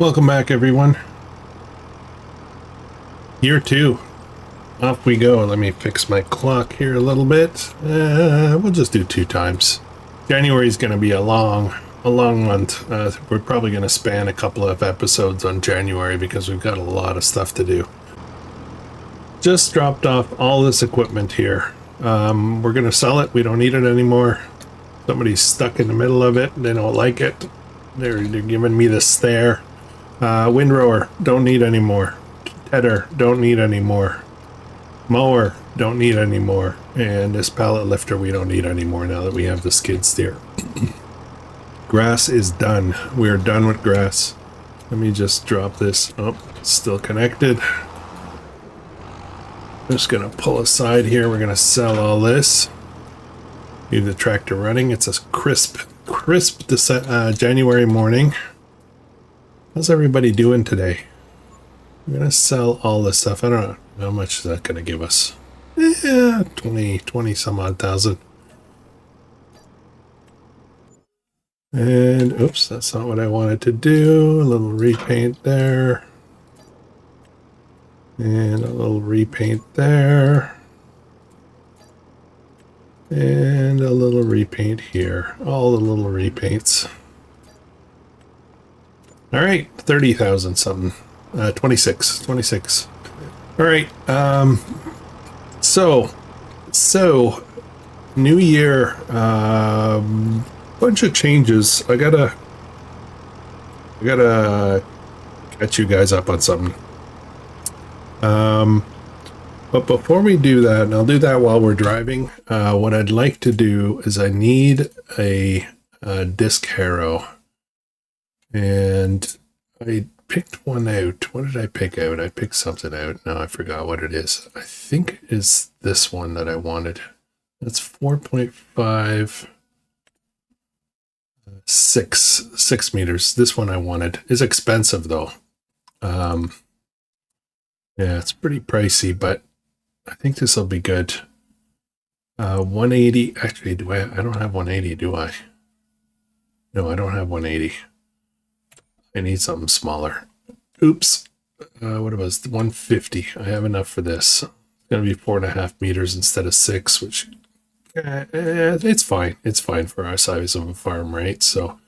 Welcome back, everyone. Year 2. Off we go. Let me fix my clock here a little bit. We'll just do 2 times. January is going to be a long month. We're probably going to span a couple of episodes on January because we've got a lot of stuff to do. Just dropped off all this equipment here. We're going to sell it. We don't need it anymore. Somebody's stuck in the middle of it. They don't like it. They're giving me the stare. Windrower, don't need anymore. Tedder, don't need anymore. Mower, don't need anymore. And this pallet lifter, we don't need anymore now that we have the skid steer. Grass is done. We're done with grass. Let me just drop this. Oh, it's still connected. I'm just gonna pull aside here. We're gonna sell all this. Leave the tractor running. It's a crisp January morning. How's everybody doing today? I'm gonna sell all this stuff. I don't know how much is that gonna give us. 20 some odd thousand. And oops, that's not what I wanted to do. A little repaint there. And a little repaint there. And a little repaint here. All the little repaints. All right, 30,000 something. 26. All right. So new year, bunch of changes. I gotta catch you guys up on something. But before we do that, and I'll do that while we're driving, what I'd like to do is I need a disc harrow. And I picked one out. What did I pick out? I picked something out. No, I forgot what it is. I think it's this one that I wanted. That's 4.5, 6 meters. This one I wanted. It's expensive though. Yeah, it's pretty pricey, but I think this will be good. 180. Actually, I don't have 180, do I? No, I don't have 180. I need something smaller. Oops. What was 150? I have enough for this. It's going to be 4.5 meters instead of 6, which it's fine. It's fine for our size of a farm, right? So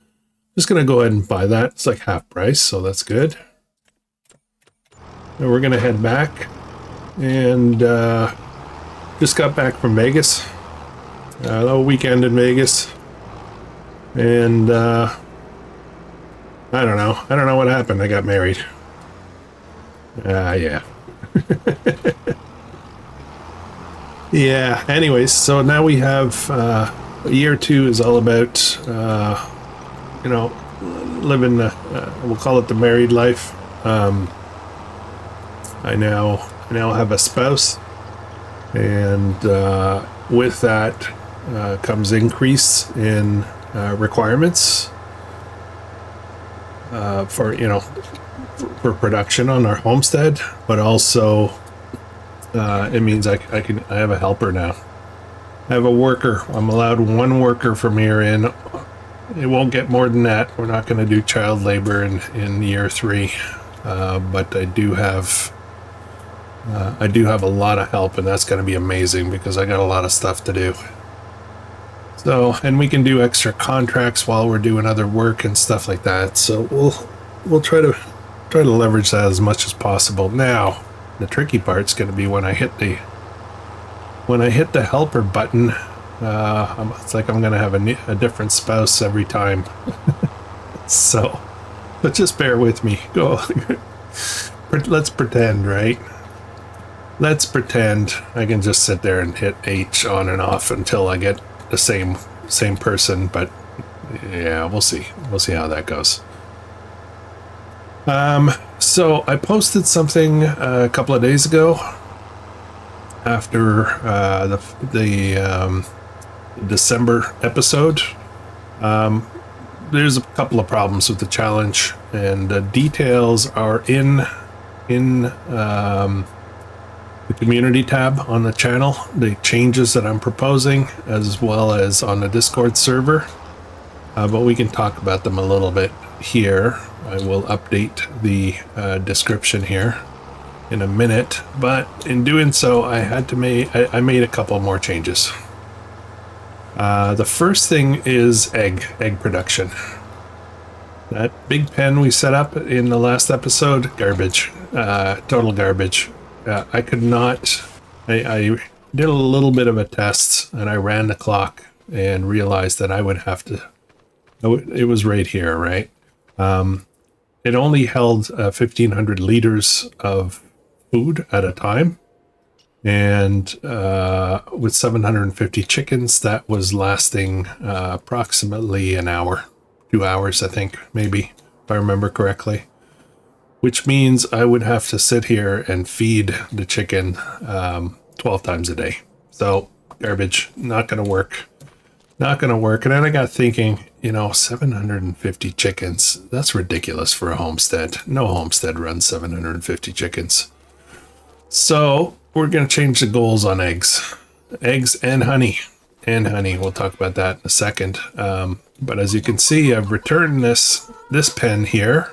just going to go ahead and buy that. It's like half price, so that's good. And we're going to head back. And just got back from Vegas. A little weekend in Vegas. And I don't know what happened. I got married. Yeah. Yeah, anyways, so now we have year 2 is all about living we'll call it the married life. I now have a spouse, and with that comes increase in requirements for production on our homestead, but also it means I have a helper now. I have a worker. I'm allowed 1 worker from here in. It won't get more than that. We're not going to do child labor in year 3, but I do have a lot of help, and that's going to be amazing because I got a lot of stuff to do. So, and we can do extra contracts while we're doing other work and stuff like that. So we'll try to leverage that as much as possible. Now, the tricky part's going to be when I hit the helper button. It's like I'm going to have a different spouse every time. So, but just bear with me. Go. Let's pretend, right? Let's pretend I can just sit there and hit H on and off until I get the same person, but yeah, we'll see how that goes. So I posted something a couple of days ago after the December episode. There's a couple of problems with the challenge, and the details are in the community tab on the channel, the changes that I'm proposing, as well as on the Discord server. But we can talk about them a little bit here. I will update the description here in a minute, but in doing so, I had to I made a couple more changes. The first thing is egg production. That big pen we set up in the last episode, garbage, total garbage. I could not, I did a little bit of a test and I ran the clock and realized that I would have to, it was right here, right? It only held 1,500 liters of food at a time. And with 750 chickens, that was lasting approximately an hour, 2 hours, I think, maybe, if I remember correctly. Which means I would have to sit here and feed the chicken 12 times a day. So garbage, not going to work. Not going to work. And then I got thinking, 750 chickens, that's ridiculous for a homestead. No homestead runs 750 chickens. So we're going to change the goals on eggs. Eggs and honey. We'll talk about that in a second. But as you can see, I've returned this pen here.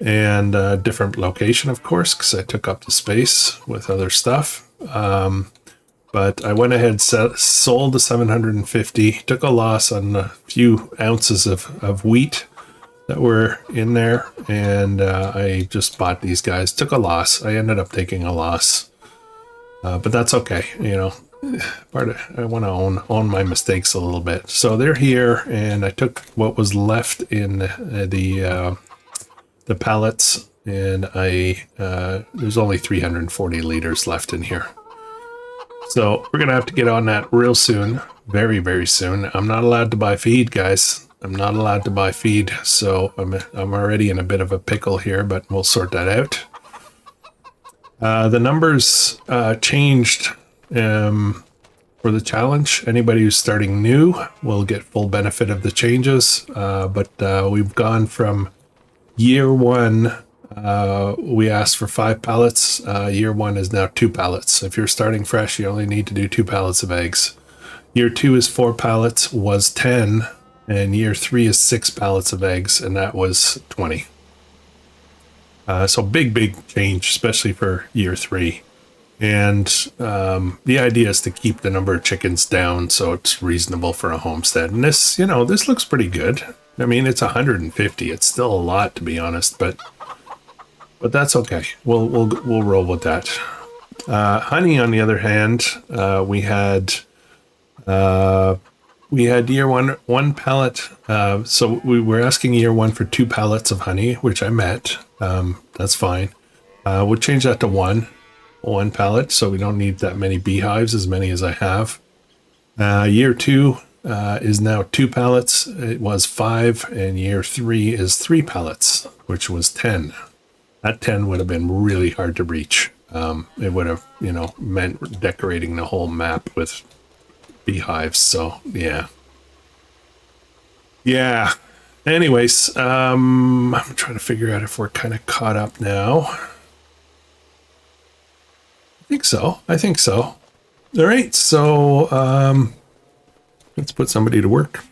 And a different location, of course, because I took up the space with other stuff. But I went ahead, sold the 750, took a loss on a few ounces of wheat that were in there, and I just bought these guys. Took a loss. I ended up taking a loss, but that's okay. I want to own my mistakes a little bit. So they're here, and I took what was left in the pallets, and there's only 340 liters left in here. So we're going to have to get on that real soon. Very, very soon. I'm not allowed to buy feed, guys. I'm not allowed to buy feed. So I'm already in a bit of a pickle here, but we'll sort that out. The numbers changed for the challenge. Anybody who's starting new will get full benefit of the changes. But we've gone from year one, we asked for 5 pallets. Year one is now 2 pallets. If you're starting fresh, you only need to do 2 pallets of eggs. Year 2 is 4 pallets, was 10. And year 3 is 6 pallets of eggs, and that was 20. So big change, especially for year 3. And the idea is to keep the number of chickens down so it's reasonable for a homestead. And this, this looks pretty good. I mean, it's 150. It's still a lot, to be honest, but that's okay. We'll roll with that. Honey, on the other hand, we had year one pallet. So we were asking year 1 for 2 pallets of honey, which I met. That's fine. We'll change that to one pallet, so we don't need that many beehives, as many as I have. Year 2 is now 2 pallets. It was 5, and year 3 is 3 pallets, which was 10. That 10 would have been really hard to reach. It would have, meant decorating the whole map with beehives. So yeah. Anyways, I'm trying to figure out if we're kind of caught up now. I think so. All right. So, let's put somebody to work.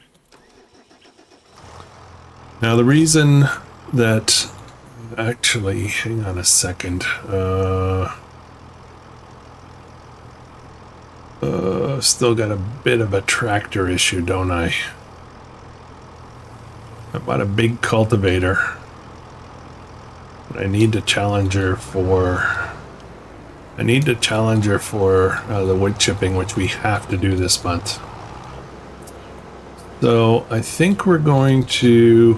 Now, the reason that actually, hang on a second. Still got a bit of a tractor issue, don't I? I bought a big cultivator. I need the Challenger for the wood chipping, which we have to do this month. So I think we're going to...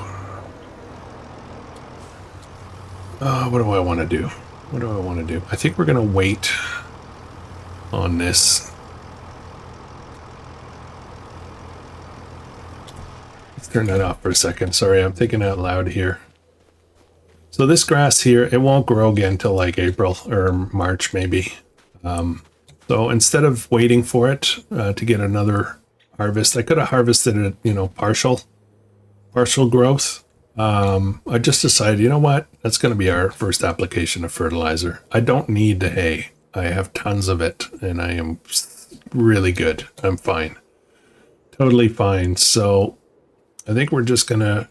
what do I want to do? I think we're going to wait on this. Let's turn that off for a second. Sorry, I'm thinking out loud here. So this grass here, it won't grow again till like April or March maybe. So instead of waiting for it to get another harvest, I could have harvested it, partial growth. I just decided, you know what? That's going to be our first application of fertilizer. I don't need the hay. I have tons of it, and I am really good. I'm fine. Totally fine. So I think we're just gonna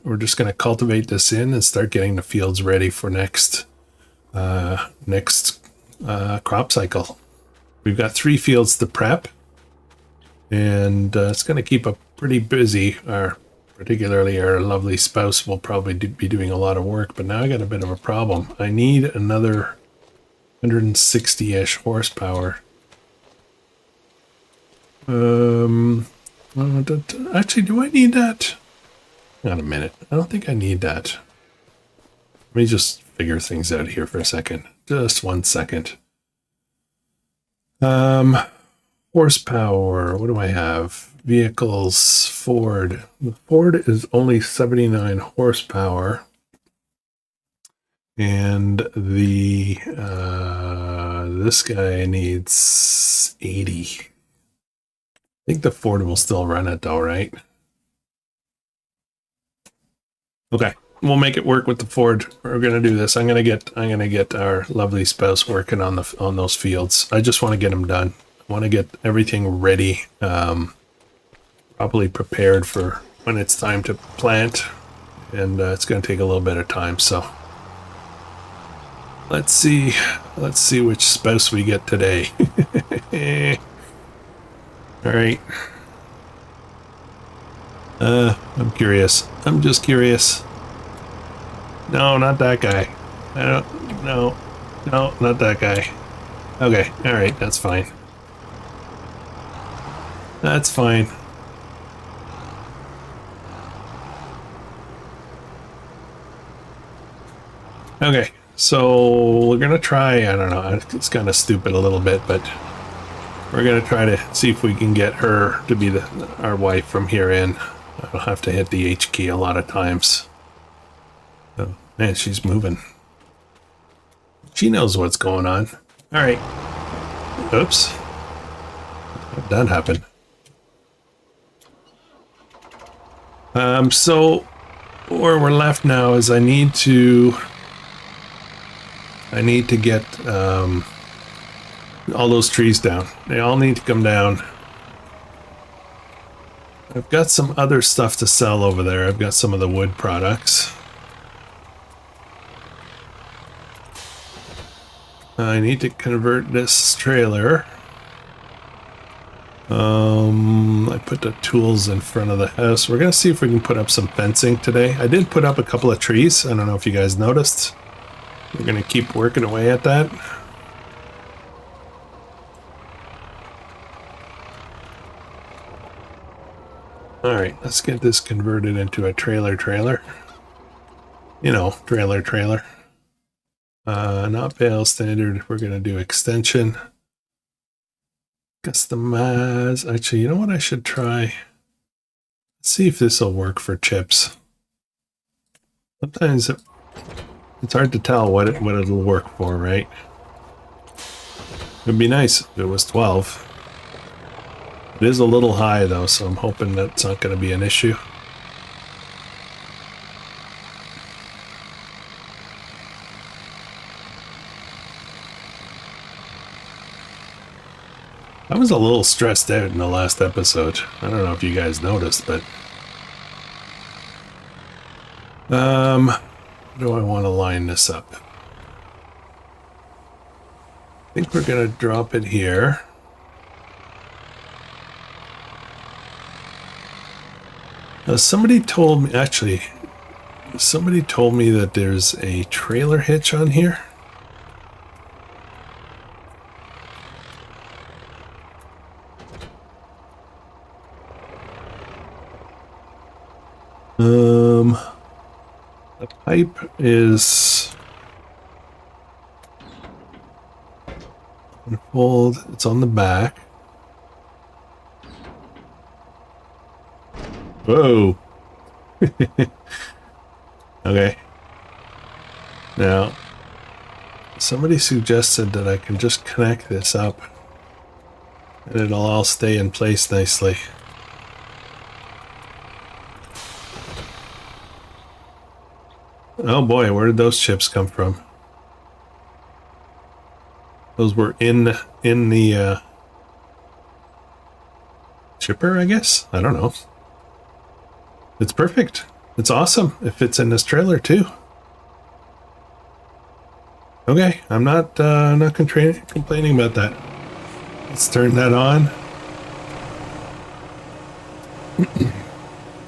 cultivate this in and start getting the fields ready for next crop cycle. We've got 3 fields to prep, and it's going to keep up pretty busy. Particularly our lovely spouse will probably be doing a lot of work, but now I got a bit of a problem. I need another 160-ish horsepower. Actually, do I need that? Not a minute. I don't think I need that. Let me just figure things out here for a second. Just 1 second. Horsepower. What do I have? Vehicles. Ford. The Ford is only 79 horsepower. And the this guy needs 80. I think the Ford will still run it though, right? Okay, we'll make it work with the Ford. We're gonna do this. I'm gonna get our lovely spouse working on those fields. I just want to get them done. I want to get everything ready, properly prepared for when it's time to plant, and it's gonna take a little bit of time. So let's see which spouse we get today. All right. I'm curious. I'm just curious. No, not that guy. I don't. No, not that guy. Okay. All right. That's fine. That's fine. Okay. So we're gonna try. I don't know. It's kind of stupid a little bit, but we're gonna try to see if we can get her to be our wife from here in. I'll have to hit the H key a lot of times. Oh, man, she's moving. She knows what's going on. All right. Oops. How'd that happen? So where we're left now is I need to get all those trees down. They all need to come down. I've got some other stuff to sell over there. I've got some of the wood products. I need to convert this trailer. I put the tools in front of the house. We're gonna see if we can put up some fencing today. I did put up a couple of trees. I don't know if you guys noticed. We're gonna keep working away at that. All right, let's get this converted into a trailer. You know, trailer. Not bale standard. We're gonna do extension. Customize. Actually, you know what I should try? Let's see if this will work for chips. Sometimes it's hard to tell what it'll work for, right? It'd be nice if it was 12. It is a little high though, so I'm hoping that's not going to be an issue. I was a little stressed out in the last episode. I don't know if you guys noticed, but how do I want to line this up? I think we're going to drop it here. Somebody told me that there's a trailer hitch on here. The pipe is fold. It's on the back. Whoa. Okay. Now, somebody suggested that I can just connect this up and it'll all stay in place nicely. Oh boy, where did those chips come from? Those were in the chipper, I guess? I don't know. It's perfect. It's awesome. It fits in this trailer too. Okay, I'm not complaining about that. Let's turn that on.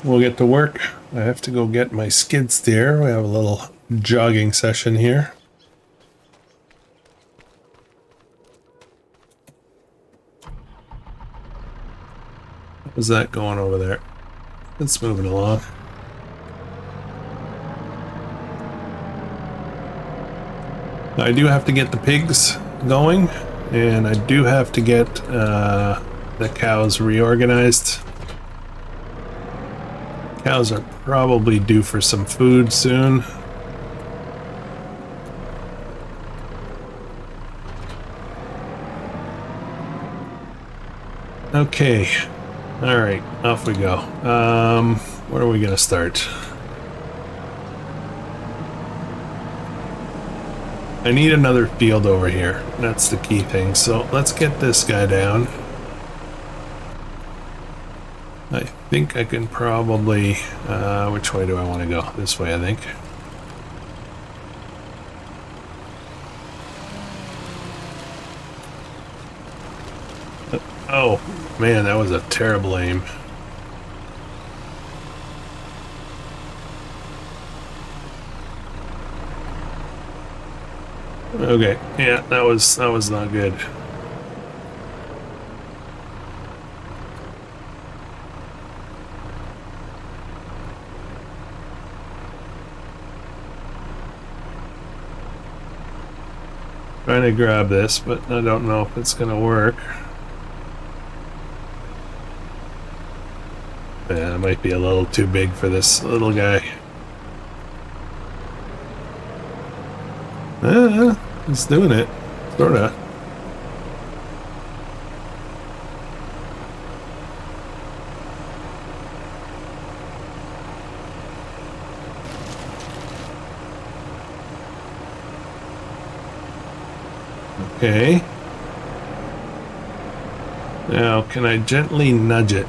We'll get to work. I have to go get my skid steer. We have a little jogging session here. How's that going over there? It's moving along. I do have to get the pigs going, and I do have to get the cows reorganized. Cows are probably due for some food soon. Okay. All right, off we go. Where are we gonna start? I need another field over here. That's the key thing. So let's get this guy down. I think I can probably, which way do I want to go? This way, I think. Oh, man, that was a terrible aim. Okay, yeah, that was not good. Trying to grab this, but I don't know if it's gonna work. Yeah, it might be a little too big for this little guy. He's doing it, sorta. Okay. Now, can I gently nudge it?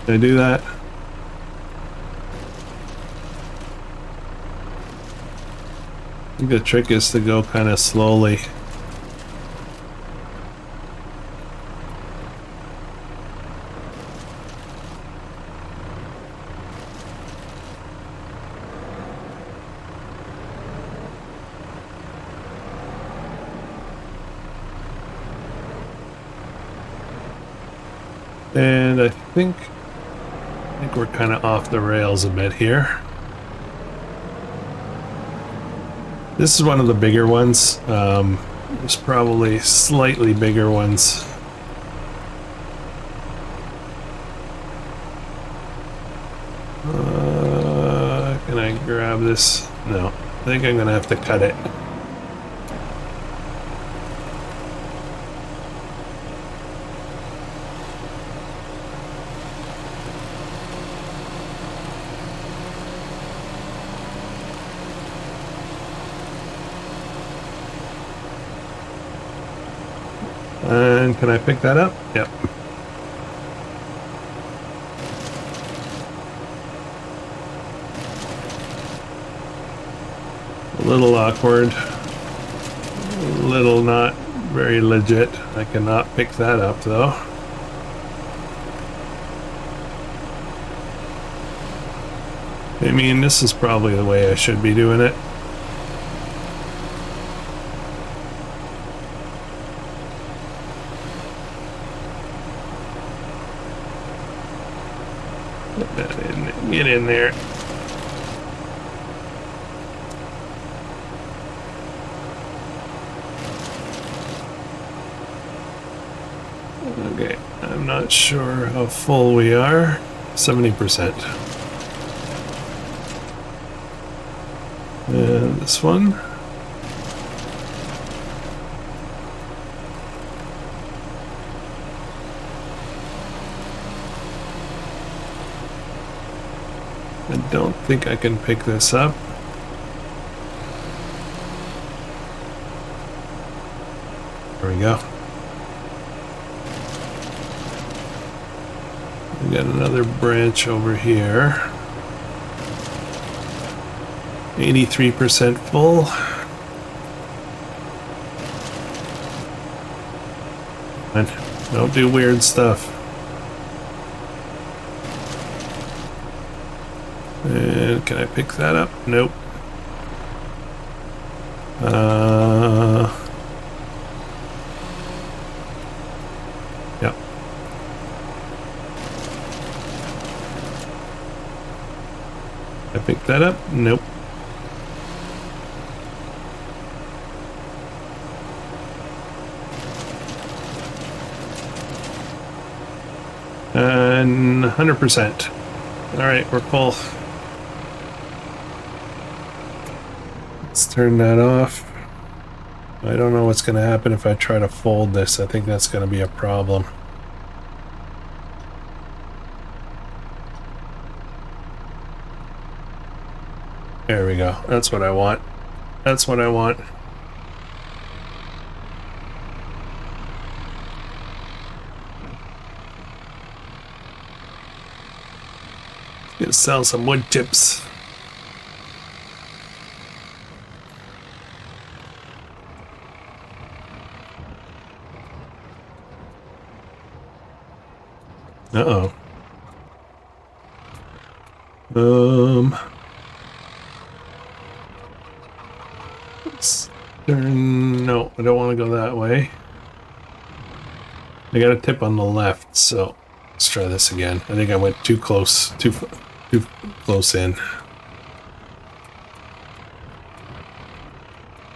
Can I do that? I think the trick is to go kind of slowly. And I think we're kind of off the rails a bit here. This is one of the bigger ones. There's probably slightly bigger ones. Can I grab this? No, I think I'm gonna have to cut it. And can I pick that up? Yep. A little awkward. A little not very legit. I cannot pick that up though. I mean, this is probably the way I should be doing it. Get in there. Okay, I'm not sure how full we are. 70%. And this one. I don't think I can pick this up. There we go. We got another branch over here. 83% full. And don't do weird stuff. And can I pick that up? Nope. Yep. I picked that up? Nope. And 100%. All right, we're full. Let's turn that off. I don't know what's going to happen if I try to fold this. I think that's going to be a problem. There we go. That's what I want. That's what I want. Gonna sell some wood chips. Uh-oh. Let's turn... No, I don't want to go that way. I got a tip on the left, so let's try this again. I think I went too close, too close in.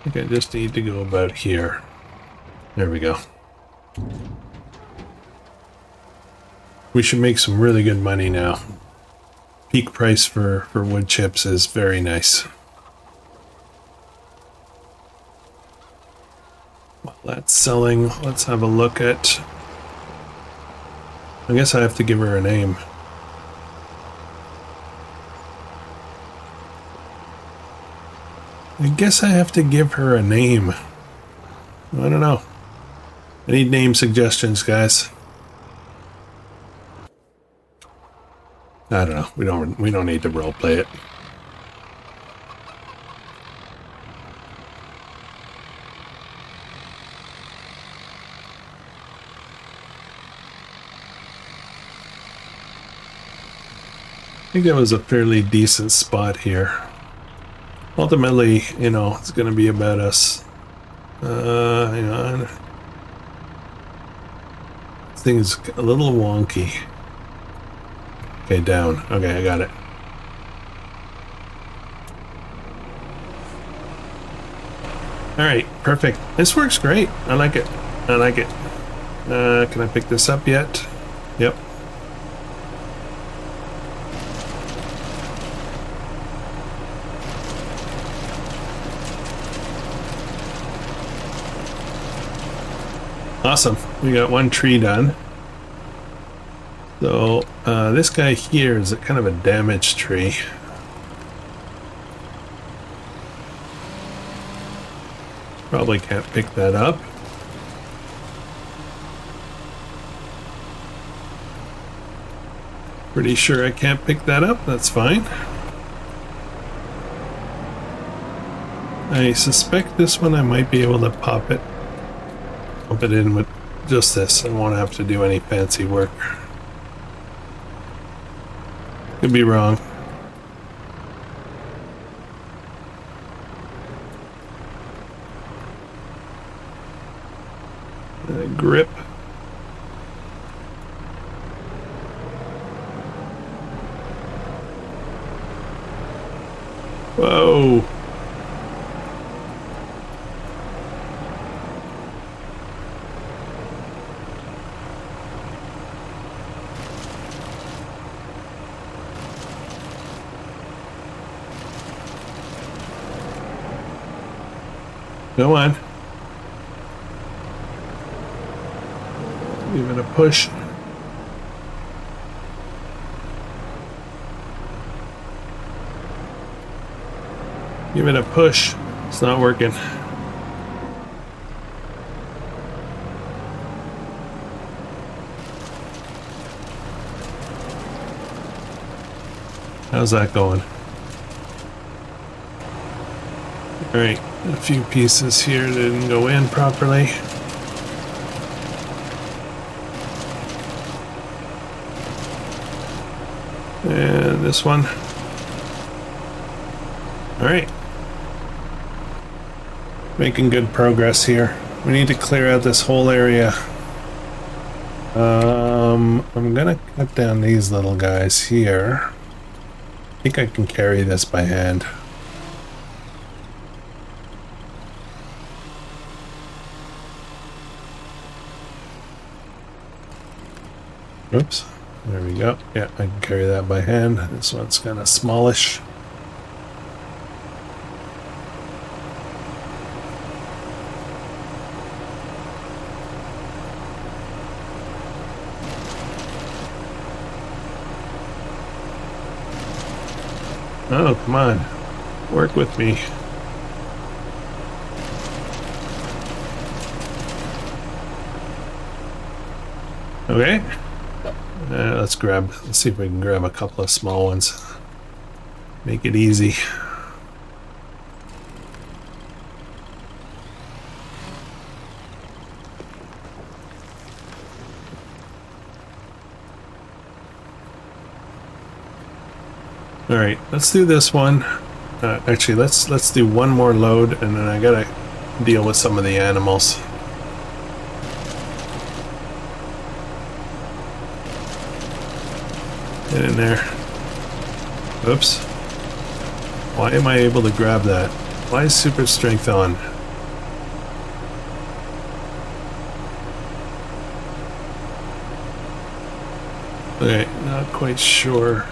I think I just need to go about here. There we go. We should make some really good money now. Peak price for wood chips is very nice. While that's selling, let's have a look at... I guess I have to give her a name. I guess I have to give her a name. I don't know. I need name suggestions, guys. I don't know. We don't need to role play it. I think that was a fairly decent spot here. Ultimately, you know, it's going to be about us. Hang on. This thing is a little wonky. Okay, down. Okay, I got it. Alright, perfect. This works great. I like it. I like it. Can I pick this up yet? Yep. Awesome. We got one tree done. So, this guy here is kind of a damaged tree. Probably can't pick that up. Pretty sure I can't pick that up. That's fine. I suspect this one I might be able to pop it in with just this. I won't have to do any fancy work. Could be wrong. Grip. Whoa. Go on. Give it a push. Give it a push. It's not working. How's that going? Alright, a few pieces here didn't go in properly. And this one. Alright. Making good progress here. We need to clear out this whole area. I'm gonna cut down these little guys here. I think I can carry this by hand. Oops. There we go. Yeah, I can carry that by hand. This one's kind of smallish. Oh, come on. Work with me. Okay. Let's see if we can grab a couple of small ones. Make it easy. All right, let's do this one. Actually, let's do one more load, and then I gotta deal with some of the animals. Get in there. Oops. Why am I able to grab that? Why is super strength on? Okay, not quite sure.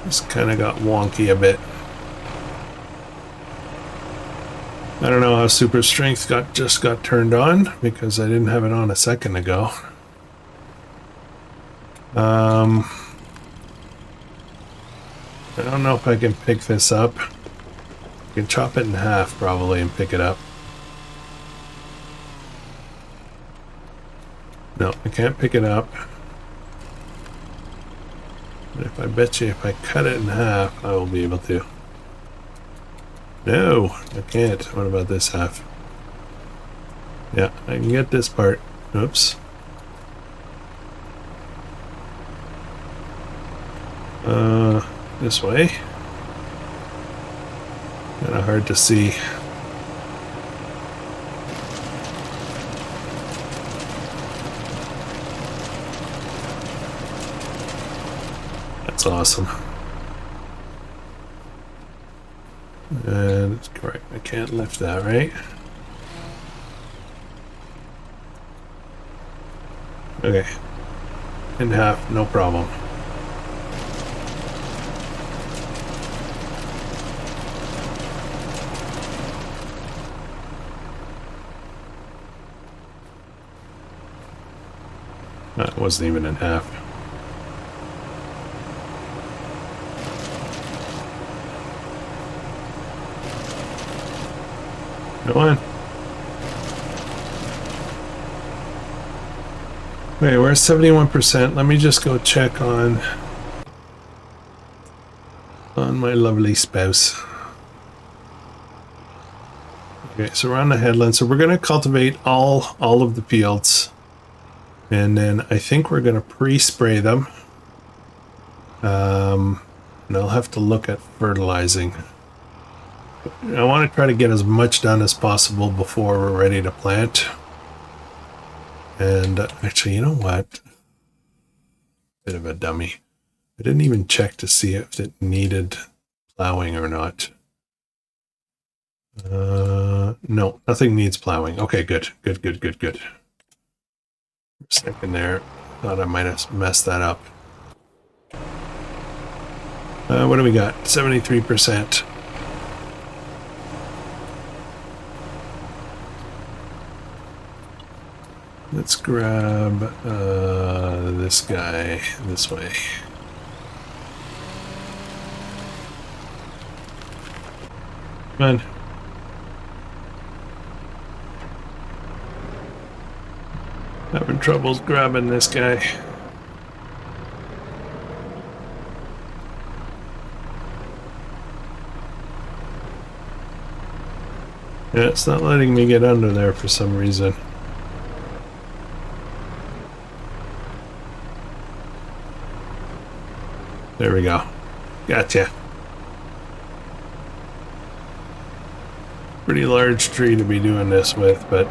Just kind of got wonky a bit. I don't know how super strength just got turned on because I didn't have it on a second ago. I don't know if I can pick this up. I can chop it in half probably and pick it up. No, I can't pick it up. But I bet you if I cut it in half, I will be able to. No, I can't. What about this half? Yeah, I can get this part. Oops. This way. Kind of hard to see. That's awesome. And it's correct. I can't lift that, right? Okay. In half, no problem. That wasn't even in half. Go on. Okay, we're at 71%. Let me just go check on my lovely spouse. Okay, so we're on the headland. So we're going to cultivate all of the fields. And then I think we're going to pre-spray them. And I'll have to look at fertilizing. I want to try to get as much done as possible before we're ready to plant. And actually, you know what? Bit of a dummy. I didn't even check to see if it needed plowing or not. No, nothing needs plowing. Okay, good. Good. Second there. Thought I might have messed that up. What do we got? 73%. Let's grab this guy this way. Come on. Having troubles grabbing this guy. Yeah, it's not letting me get under there for some reason. There we go. Gotcha. Pretty large tree to be doing this with, but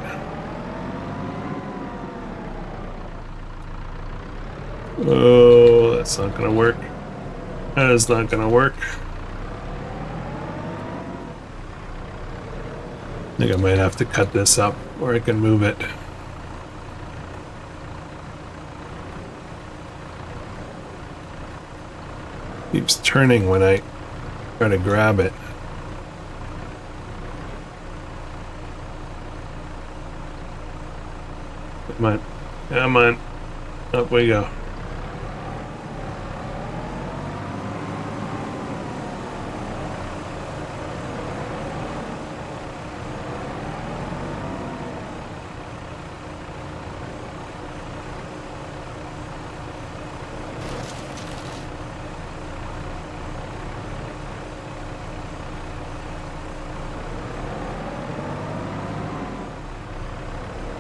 oh, that's not gonna work. That is not gonna work. I think I might have to cut this up or I can move it. Keeps turning when I try to grab it. Come on. Come on. Up we go.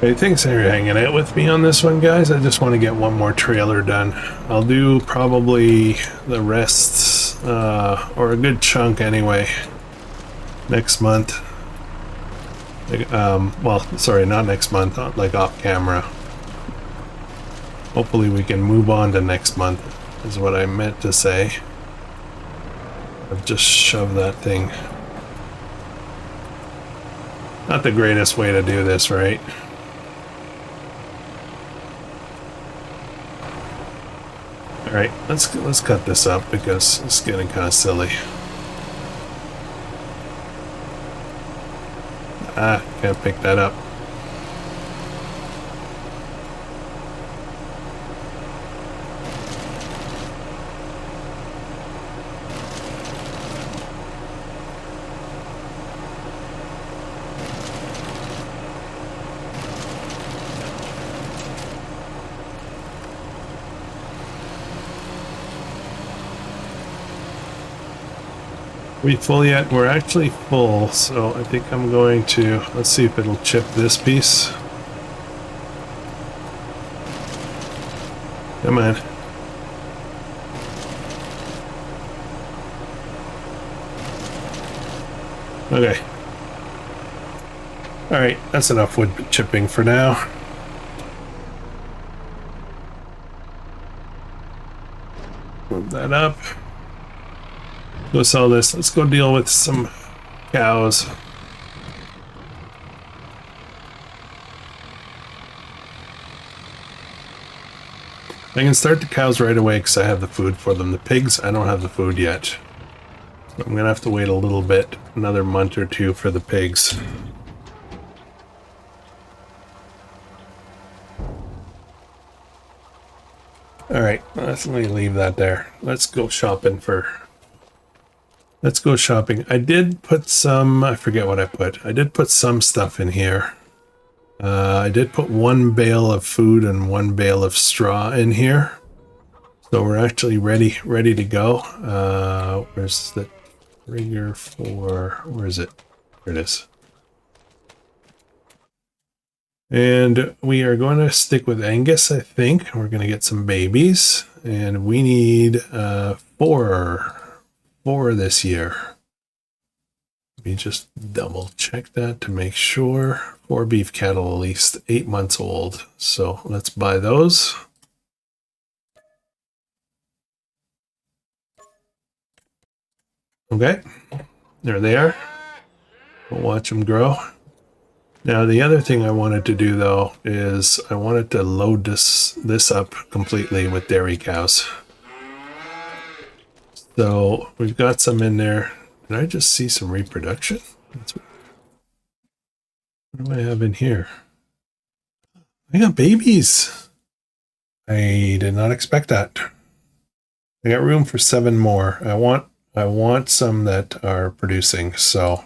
Hey, thanks for hanging out with me on this one, guys. I just want to get one more trailer done. I'll do probably the rest, or a good chunk anyway, next month. Well, sorry, not next month, like off camera. Hopefully we can move on to next month, is what I meant to say. I've just shoved that thing. Not the greatest way to do this, right? All right, let's cut this up because it's getting kind of silly. Ah, can't pick that up. We full yet? We're actually full, so I think I'm going to, let's see if it'll chip this piece. Come on. Okay. Alright, that's enough wood chipping for now. Move that up. Go sell this. Let's go deal with some cows. I can start the cows right away because I have the food for them. The pigs, I don't have the food yet. So I'm gonna have to wait a little bit, another month or two for the pigs. Alright, let me leave that there. Let's go shopping. I did put some, I forget what I put. I did put some stuff in here. I did put one bale of food and one bale of straw in here. So we're actually ready to go. Where's the trigger for, where is it? There it is. And we are going to stick with Angus, I think. We're going to get some babies. And we need four this year. Let me just double check that to make sure. 4 beef cattle, at least 8 months old. So let's buy those. Okay, there they are. We'll watch them grow. Now the other thing I wanted to do though is I wanted to load this up completely with dairy cows. So we've got some in there. Did I just see some reproduction? What do I have in here? I got babies. I did not expect that. I got room for 7 more. I want some that are producing. So,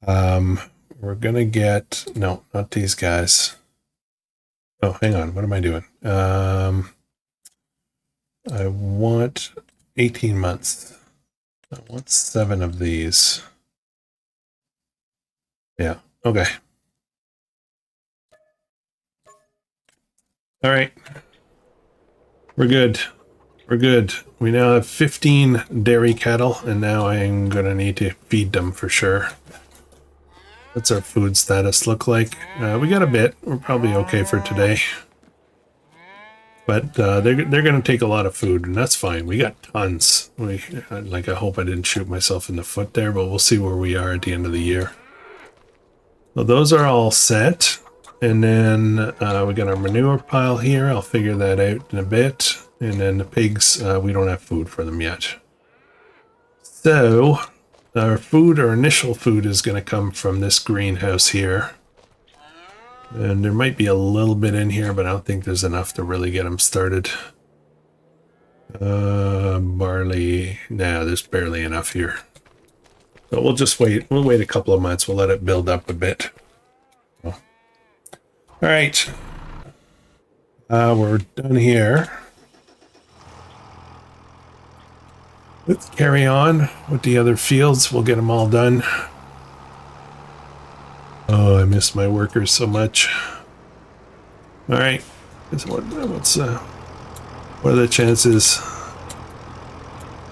we're gonna get, no, not these guys. Oh, hang on. What am I doing? I want 18 months. I want 7 of these. Yeah. Okay. All right. We're good. We're good. We now have 15 dairy cattle, and now I'm going to need to feed them for sure. What's our food status look like? We got a bit. We're probably okay for today. But they're going to take a lot of food, and that's fine. We got tons. I hope I didn't shoot myself in the foot there, but we'll see where we are at the end of the year. So those are all set. And then we got our manure pile here. I'll figure that out in a bit. And then the pigs, we don't have food for them yet. So our initial food is going to come from this greenhouse here. And there might be a little bit in here, but I don't think there's enough to really get them started. Barley, nah, there's barely enough here. So we'll just wait. We'll wait a couple of months. We'll let it build up a bit. All right. We're done here. Let's carry on with the other fields. We'll get them all done. Oh, I miss my workers so much. All right. What are the chances?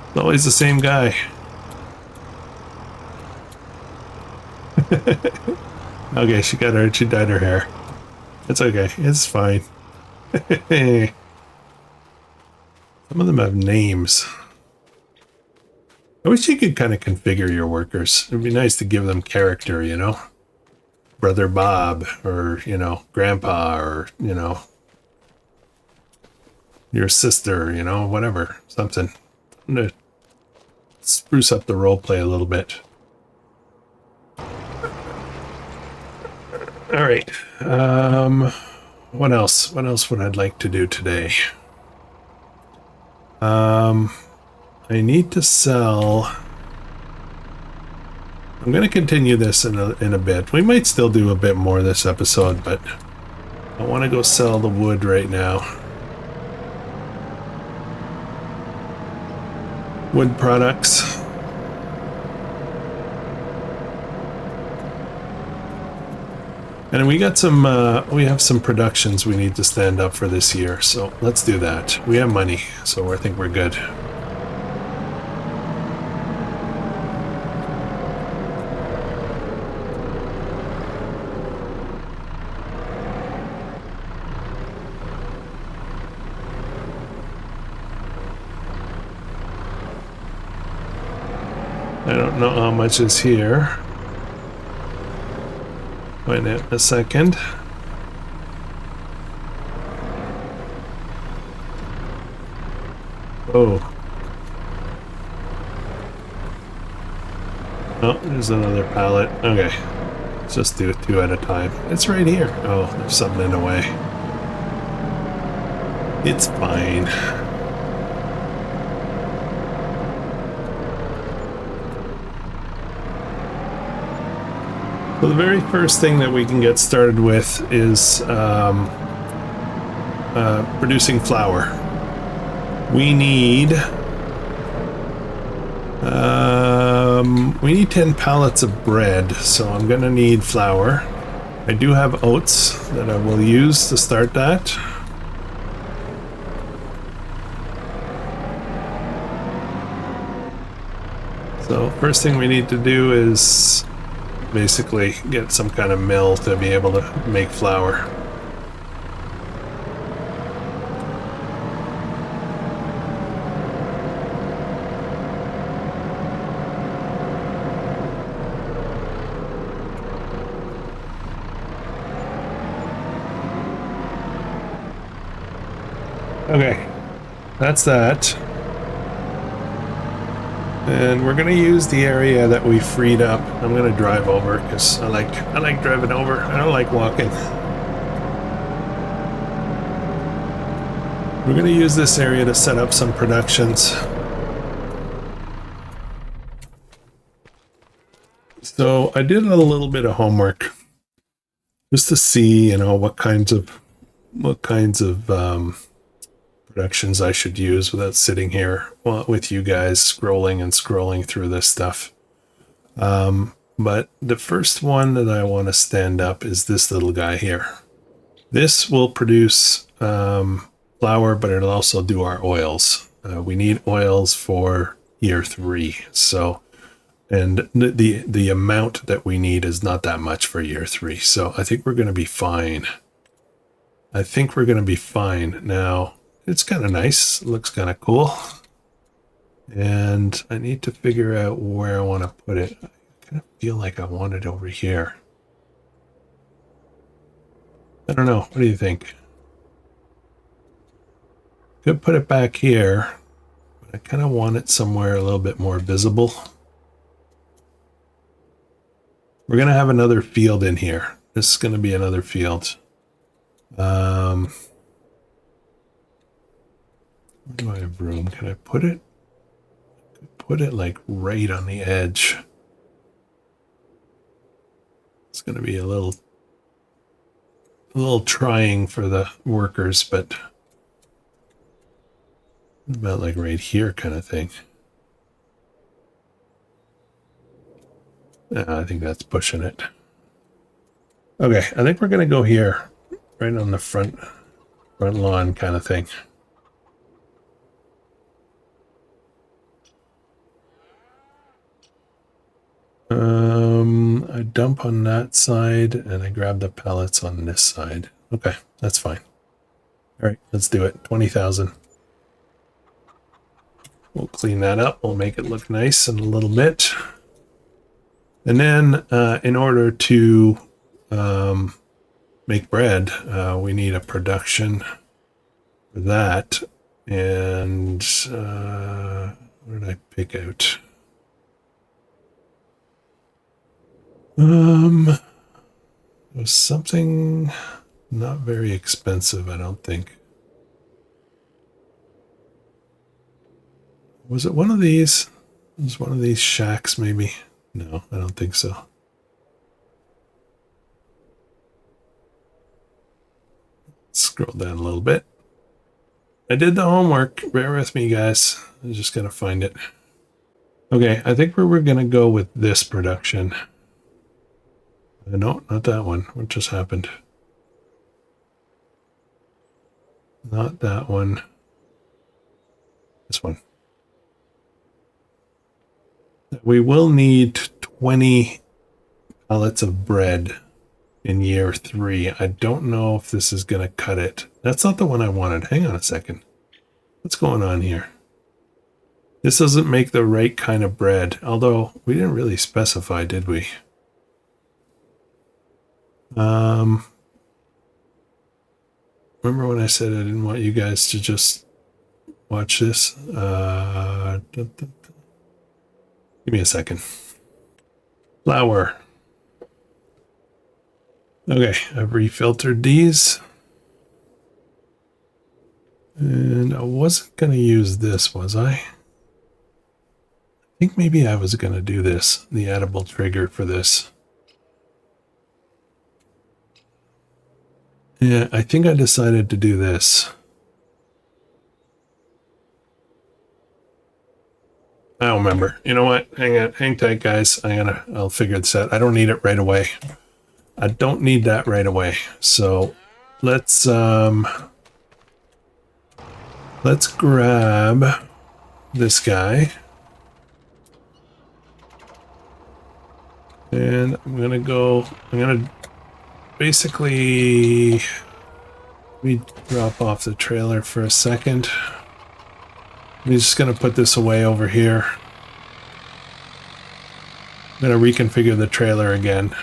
It's always the same guy. Okay, she dyed her hair. It's okay. It's fine. Some of them have names. I wish you could kind of configure your workers. It'd be nice to give them character, you know? Brother Bob, or, you know, Grandpa, or, you know, your sister, you know, whatever. Something. I'm gonna spruce up the roleplay a little bit. Alright. What else? What else would I like to do today? I need to sell. I'm going to continue this in a bit. We might still do a bit more this episode, but I want to go sell the wood right now. Wood products. And we got some, we have some productions we need to stand up for this year, so let's do that. We have money, so I think we're good. I don't know how much is here. Wait a second. Oh. Oh, there's another pallet. Okay. Let's just do 2 at a time. It's right here. Oh, there's something in the way. It's fine. So the very first thing that we can get started with is producing flour. We need 10 pallets of bread, so I'm gonna need flour. I do have oats that I will use to start that. So first thing we need to do is basically get some kind of mill to be able to make flour. Okay, that's that. And we're gonna use the area that we freed up. I'm gonna drive over because I like driving over. I don't like walking. We're gonna use this area to set up some productions. So I did a little bit of homework just to see, you know, what kinds of productions I should use without sitting here with you guys scrolling through this stuff. But the first one that I want to stand up is this little guy here. This will produce flour, but it'll also do our oils. We need oils for year 3. So, and the amount that we need is not that much for year 3. So I think we're going to be fine. I think we're going to be fine. Now, it's kind of nice. It looks kind of cool. And I need to figure out where I want to put it. I kind of feel like I want it over here. I don't know. What do you think? Could put it back here, but I kind of want it somewhere a little bit more visible. We're going to have another field in here. This is going to be another field. Where do I have room? Can I put it? Put it like right on the edge. It's going to be a little trying for the workers, but about like right here kind of thing. I think that's pushing it. Okay, I think we're going to go here, right on the front lawn kind of thing. I dump on that side and I grab the pallets on this side. Okay, that's fine. All right, let's do it. 20,000. We'll clean that up. We'll make it look nice in a little bit. And then in order to make bread, we need a production for that. And what did I pick out? It was something not very expensive, I don't think. Was it one of these? It was one of these shacks, maybe? No, I don't think so. Scroll down a little bit. I did the homework. Bear with me, guys. I'm just going to find it. Okay, I think we're going to go with this production. No, not that one. What just happened? Not that one. This one. We will need 20 pallets of bread in year 3. I don't know if this is going to cut it. That's not the one I wanted. Hang on a second. What's going on here? This doesn't make the right kind of bread, although we didn't really specify, did we? Remember when I said I didn't want you guys to just watch this? Give me a second. Flour. Okay, I've refiltered these. And I wasn't going to use this, was I? I think maybe I was going to do this, the edible trigger for this. Yeah, I think I decided to do this. I don't remember. You know what? Hang tight, guys. I'll figure this out. I don't need it right away. I don't need that right away. So let's grab this guy. And I'm gonna basically, let me drop off the trailer for a second. I'm just gonna put this away over here. I'm gonna reconfigure the trailer again.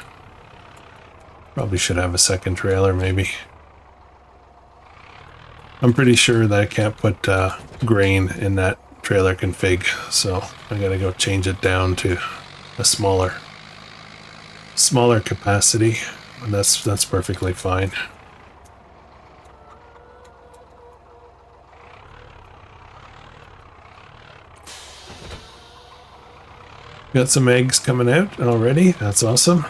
Probably should have a second trailer, maybe. I'm pretty sure that I can't put grain in that trailer config, so I gotta go change it down to a smaller capacity, and that's perfectly fine. Got some eggs coming out already. That's awesome.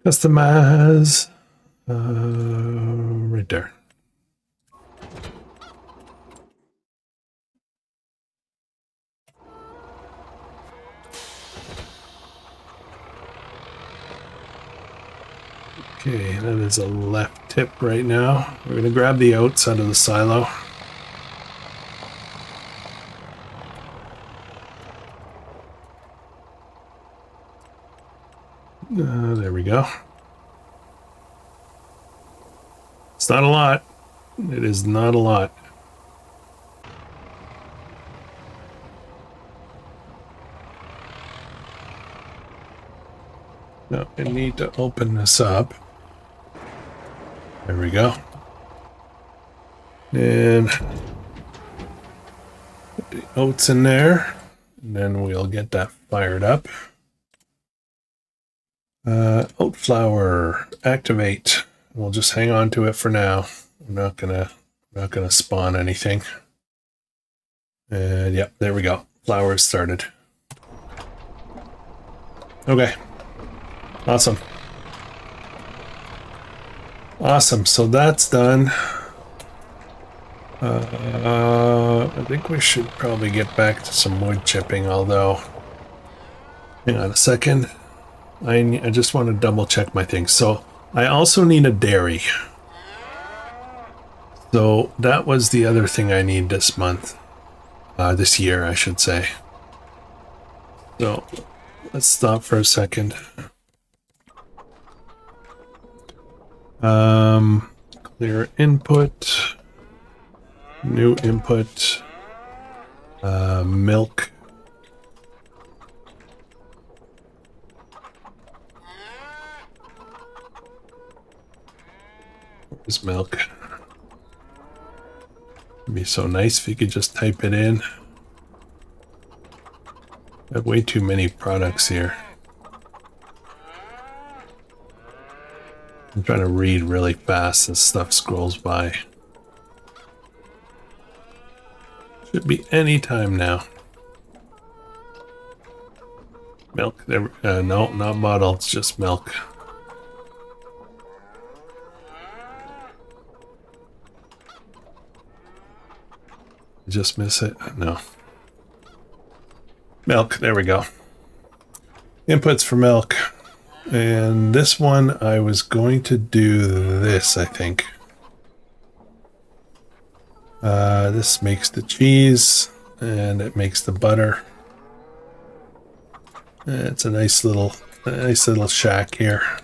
Customize. Right there. Okay, that is a left tip right now. We're going to grab the oats out of the silo. There we go. It's not a lot. It is not a lot. Now I need to open this up. There we go. And put the oats in there. And then we'll get that fired up. Oat flour, activate. We'll just hang on to it for now. I'm not gonna spawn anything. And yep, there we go. Flour started. Okay. Awesome. Awesome. So that's done. I think we should probably get back to some wood chipping, although hang on a second. I just want to double check my things. So I also need a dairy. So that was the other thing I need this month. This year, I should say. So let's stop for a second. Clear input. New input. Milk. Where's milk? It'd be so nice if you could just type it in. I have way too many products here. I'm trying to read really fast as stuff scrolls by. Should be any time now. Milk. There, no, not bottle. It's just milk. Just miss it? No. Milk. There we go. Inputs for milk. And this one, I was going to do this, I think. This makes the cheese, and it makes the butter. It's a nice little shack here.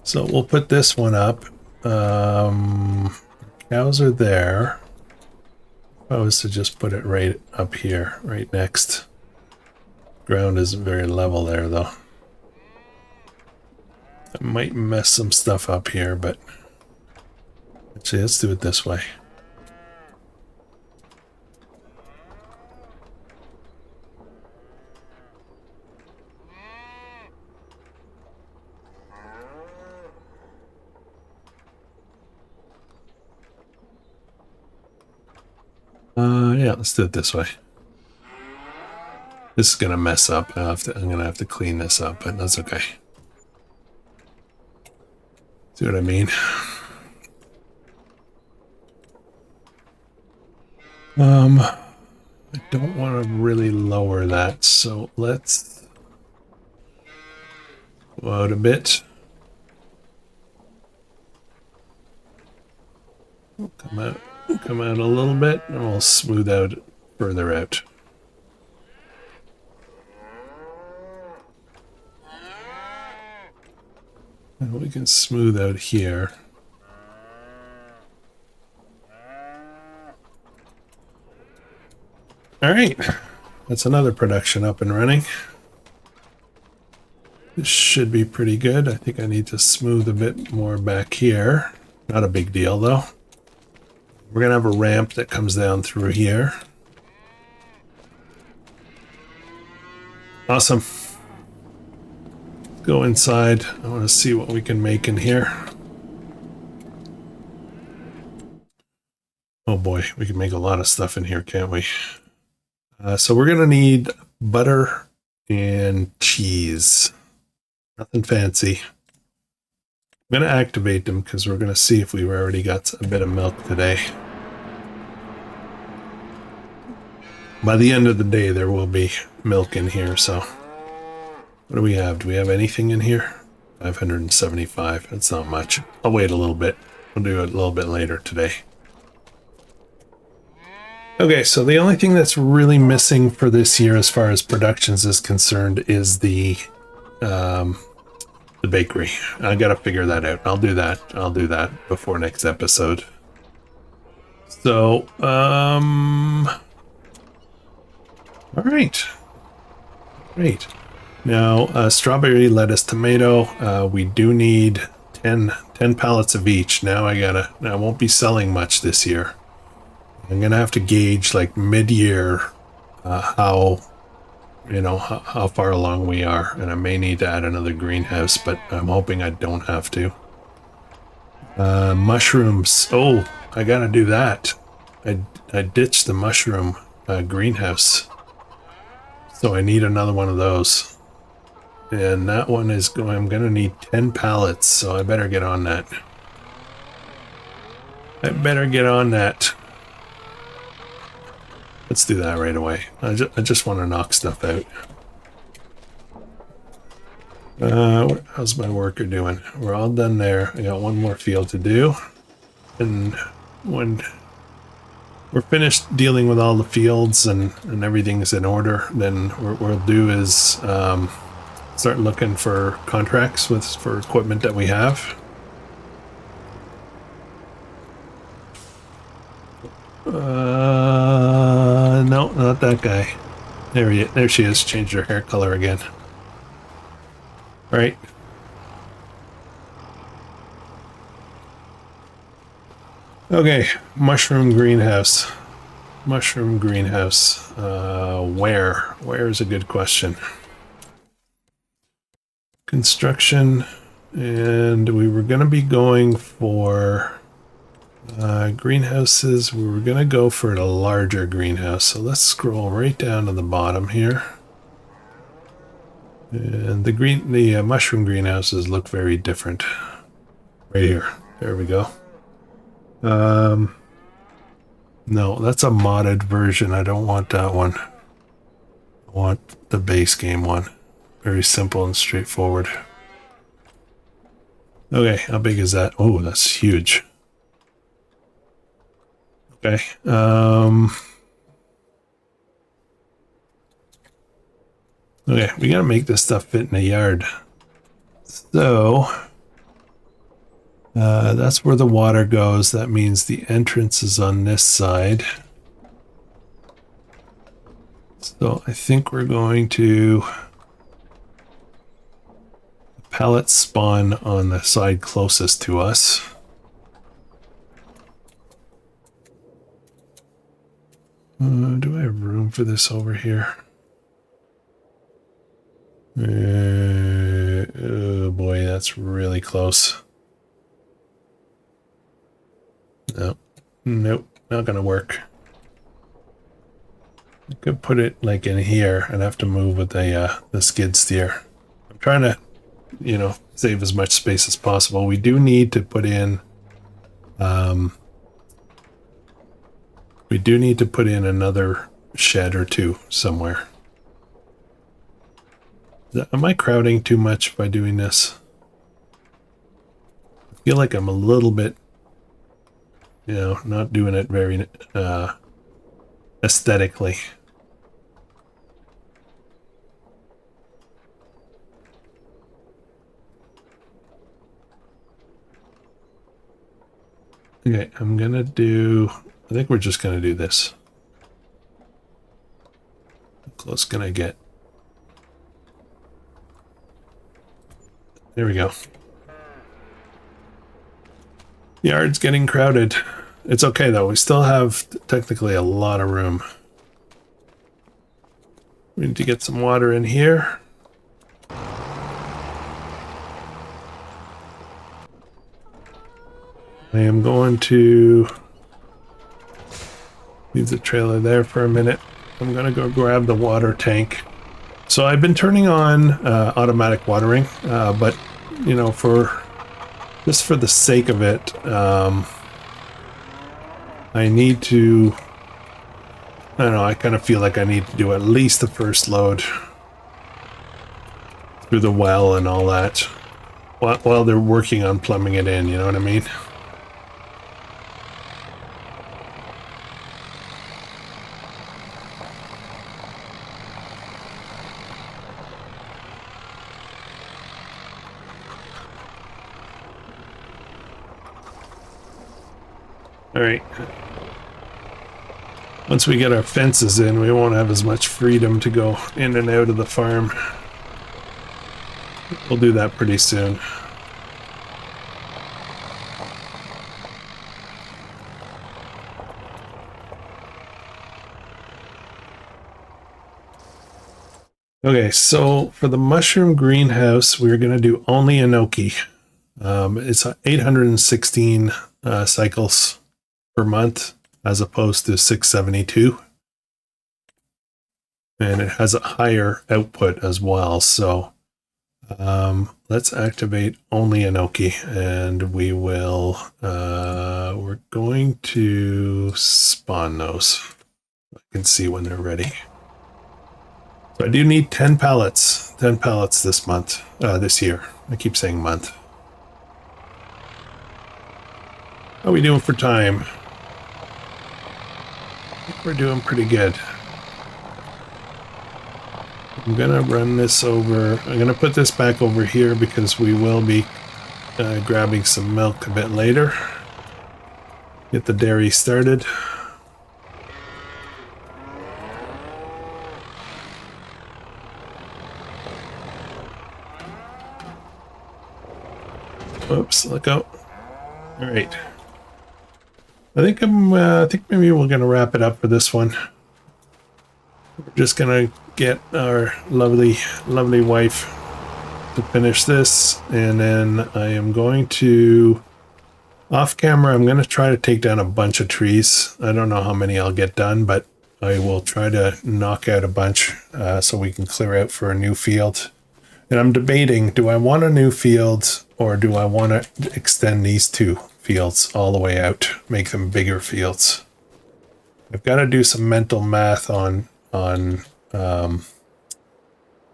So we'll put this one up. Cows are there. If I was to just put it right up here, right next. Ground isn't very level there, though. I might mess some stuff up here, but actually, let's do it this way. Yeah, let's do it this way. This is gonna mess up. I'm gonna have to clean this up, but that's okay. See what I mean? I don't want to really lower that, so let's go out a bit. Come out a little bit, and we'll smooth out further out. And we can smooth out here. All right, that's another production up and running. This should be pretty good. I think I need to smooth a bit more back here. Not a big deal though. We're gonna have a ramp that comes down through here. Awesome. Go inside. I want to see what we can make in here. Oh boy, we can make a lot of stuff in here, can't we? So we're gonna need butter and cheese. Nothing fancy. I'm going to activate them because we're going to see if we've already got a bit of milk today. By the end of the day, there will be milk in here, so... What do we have? Do we have anything in here? 575. That's not much. I'll wait a little bit. We'll do it a little bit later today. Okay, so the only thing that's really missing for this year as far as productions is concerned is the bakery. I gotta figure that out. I'll do that before next episode. So, all right. Great. Now, strawberry, lettuce, tomato, we do need 10 pallets of each. Now I won't be selling much this year. I'm gonna have to gauge like mid-year how far along we are, and I may need to add another greenhouse, but I'm hoping I don't have to. Mushrooms. Oh, I gotta do that. I ditched the mushroom greenhouse, so I need another one of those. And that one is going. I'm gonna need 10 pallets, so I better get on that. Let's do that right away. I just want to knock stuff out. How's my worker doing? We're all done there. I got one more field to do. And when we're finished dealing with all the fields and everything's in order, then what we'll do is start looking for contracts for equipment that we have. No, not that guy. There she is. Changed her hair color again. All right. Okay, mushroom greenhouse. Where? Where is a good question. Construction, and we were going to be going for greenhouses. We were going to go for a larger greenhouse. So let's scroll right down to the bottom here. And the mushroom greenhouses look very different. Right here. There we go. No, that's a modded version. I don't want that one. I want the base game one. Very simple and straightforward. Okay, how big is that? Oh, that's huge. Okay. Okay, we gotta make this stuff fit in a yard. So that's where the water goes. That means the entrance is on this side. So I think we're going to pallets spawn on the side closest to us. Do I have room for this over here? Oh boy, that's really close. Nope, not gonna work. I could put it like in here and have to move with the skid steer. I'm trying to, save as much space as possible. We do need to put in, another shed or two somewhere. Am I crowding too much by doing this? I feel like I'm a little bit, not doing it very aesthetically. Okay, I think we're just gonna do this. How close can I get? There we go. The yard's getting crowded. It's okay though, we still have technically a lot of room. We need to get some water in here. I am going to leave the trailer there for a minute. I'm going to go grab the water tank So I've been turning on automatic watering, but you know, just for the sake of it, I need to, I don't know, I kind of feel like I need to do at least the first load through the well and all that while they're working on plumbing it in, you know what I mean? All right. Once we get our fences in, we won't have as much freedom to go in and out of the farm. We'll do that pretty soon. Okay, so for the mushroom greenhouse, we're going to do only enoki. It's 816 cycles per month as opposed to 672. And it has a higher output as well. So let's activate only enoki, and we will, we're going to spawn those. I can see when they're ready. So I do need 10 pallets this month, this year. I keep saying month. How are we doing for time? I think we're doing pretty good. I'm gonna run this over. I'm gonna put this back over here because we will be grabbing some milk a bit later. Get the dairy started. Oops, look out. All right. I think I think maybe we're gonna wrap it up for this one. We're just gonna get our lovely wife to finish this, and then I am going to, off camera, I'm gonna try to take down a bunch of trees. I don't know how many I'll get done, but I will try to knock out a bunch so we can clear out for a new field. And I'm debating, do I want a new field or do I want to extend these two fields all the way out, make them bigger fields? I've got to do some mental math on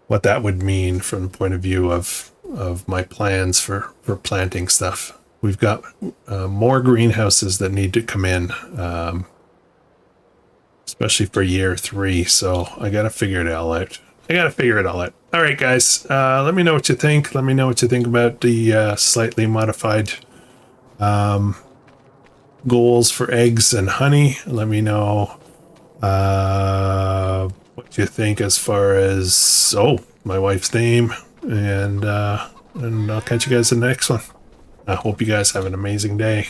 what that would mean from the point of view of my plans for planting stuff. We've got more greenhouses that need to come in, especially for year 3. So I got to figure it all out. All right, guys, let me know what you think. Let me know what you think about the slightly modified goals for eggs and honey. Let me know what you think as far as, my wife's name, and I'll catch you guys in the next one. I hope you guys have an amazing day.